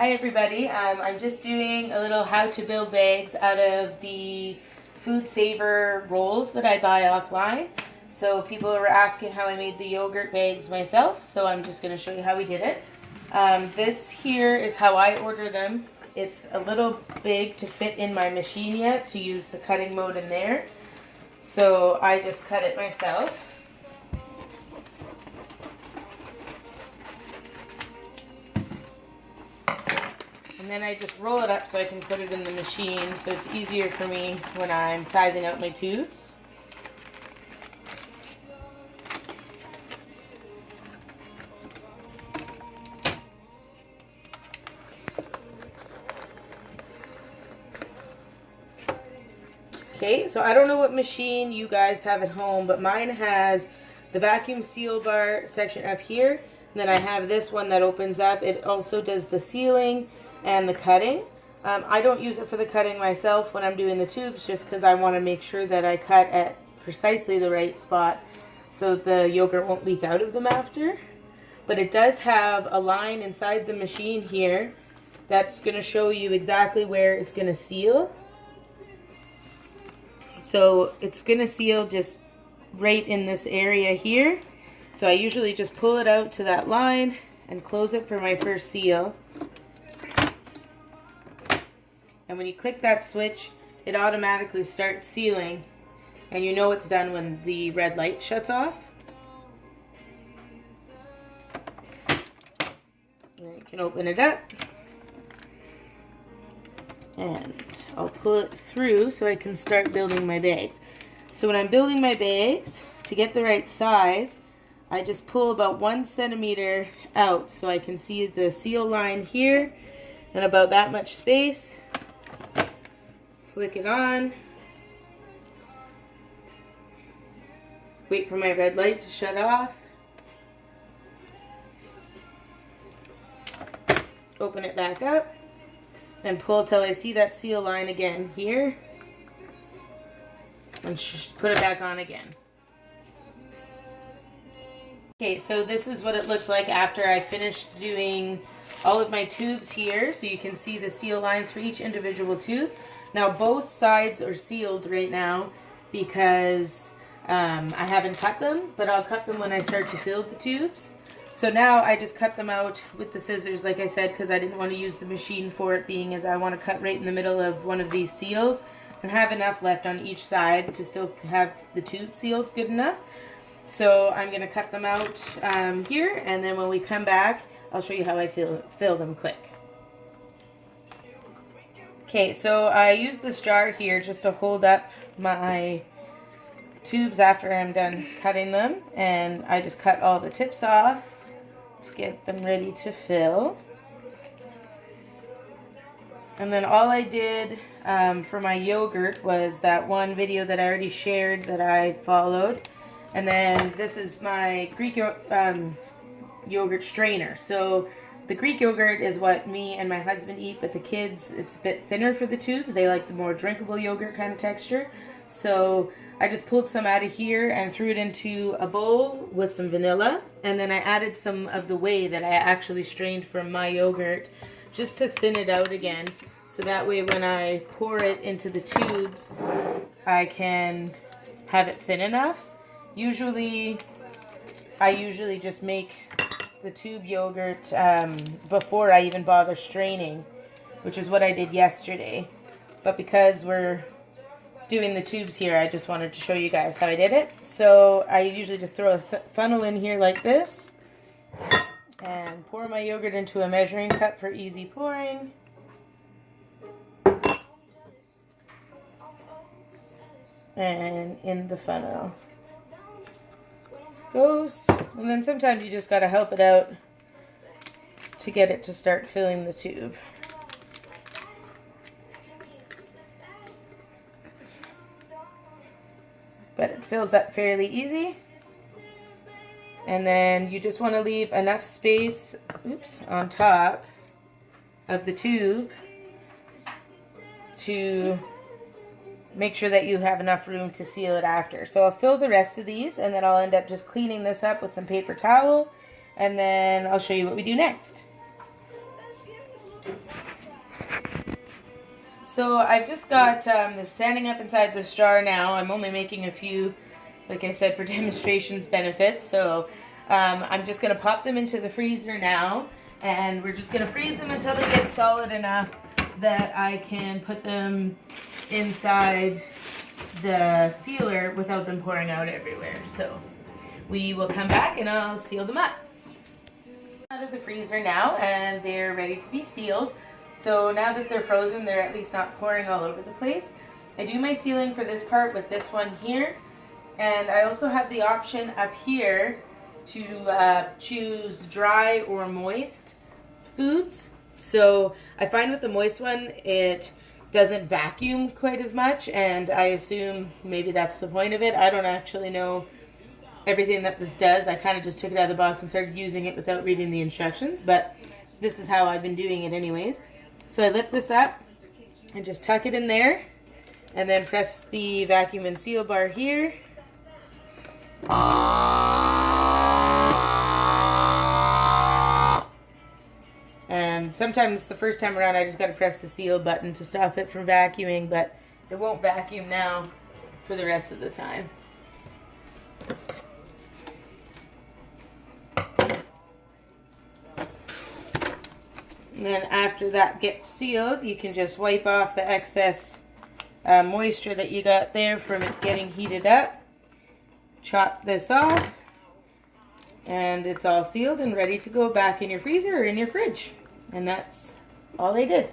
Hi everybody, I'm just doing a little how to build bags out of the Food Saver rolls that I buy offline. So people were asking how I made the yogurt bags myself, so I'm just going to show you how we did it. This here is how I order them. It's a little big to fit in my machine yet to use the cutting mode in there. So I just cut it myself. And then I just roll it up so I can put it in the machine so it's easier for me when I'm sizing out my tubes. Okay, so I don't know what machine you guys have at home, but mine has the vacuum seal bar section up here. And then I have this one that opens up. It also does the sealing and the cutting. I don't use it for the cutting myself when I'm doing the tubes just because I want to make sure that I cut at precisely the right spot so the yogurt won't leak out of them after. But it does have a line inside the machine here that's going to show you exactly where it's going to seal. So it's going to seal just right in this area here. So I usually just pull it out to that line and close it for my first seal. And when you click that switch, it automatically starts sealing. And you know it's done when the red light shuts off. And you can open it up. And I'll pull it through so I can start building my bags. So when I'm building my bags, to get the right size, I just pull about 1 centimeter out so I can see the seal line here and about that much space. Flick it on. Wait for my red light to shut off. Open it back up. And pull till I see that seal line again here. And put it back on again. Okay, so this is what it looks like after I finished doing all of my tubes here. So you can see the seal lines for each individual tube. Now both sides are sealed right now because I haven't cut them, but I'll cut them when I start to fill the tubes. So now I just cut them out with the scissors, like I said, because I didn't want to use the machine for it, being as I want to cut right in the middle of one of these seals and have enough left on each side to still have the tube sealed good enough. So I'm going to cut them out here, and then when we come back, I'll show you how I fill them quick. Okay, so I use this jar here just to hold up my tubes after I'm done cutting them, and I just cut all the tips off to get them ready to fill. And then all I did for my yogurt was that one video that I already shared that I followed. And then this is my Greek yogurt strainer. So the Greek yogurt is what me and my husband eat, but the kids, it's a bit thinner for the tubes. They like the more drinkable yogurt kind of texture. So I just pulled some out of here and threw it into a bowl with some vanilla. And then I added some of the whey that I actually strained from my yogurt just to thin it out again. So that way when I pour it into the tubes, I can have it thin enough. I usually just make the tube yogurt before I even bother straining, which is what I did yesterday. But because we're doing the tubes here, I just wanted to show you guys how I did it. So I usually just throw a funnel in here like this and pour my yogurt into a measuring cup for easy pouring. And in the funnel goes. And then sometimes you just gotta help it out to get it to start filling the tube. But it fills up fairly easy. And then you just want to leave enough space, on top of the tube to make sure that you have enough room to seal it after. So I'll fill the rest of these, and then I'll end up just cleaning this up with some paper towel, and then I'll show you what we do next. So I've just got them standing up inside this jar now. I'm only making a few, like I said, for demonstrations benefits. So I'm just going to pop them into the freezer now. And we're just going to freeze them until they get solid enough that I can put them inside the sealer without them pouring out everywhere. So we will come back and I'll seal them up. Out of the freezer now, and they're ready to be sealed. So now that they're frozen, they're at least not pouring all over the place. I do my sealing for this part with this one here, and I also have the option up here to choose dry or moist foods. So I find with the moist one, it doesn't vacuum quite as much, and I assume maybe that's the point of it. I don't actually know everything that this does. I kind of just took it out of the box and started using it without reading the instructions, but this is how I've been doing it anyways. So I lift this up and just tuck it in there, and then press the vacuum and seal bar here. And sometimes the first time around I just got to press the seal button to stop it from vacuuming, but it won't vacuum now for the rest of the time. And then after that gets sealed, you can just wipe off the excess moisture that you got there from it getting heated up. Chop this off, and it's all sealed and ready to go back in your freezer or in your fridge. And that's all they did.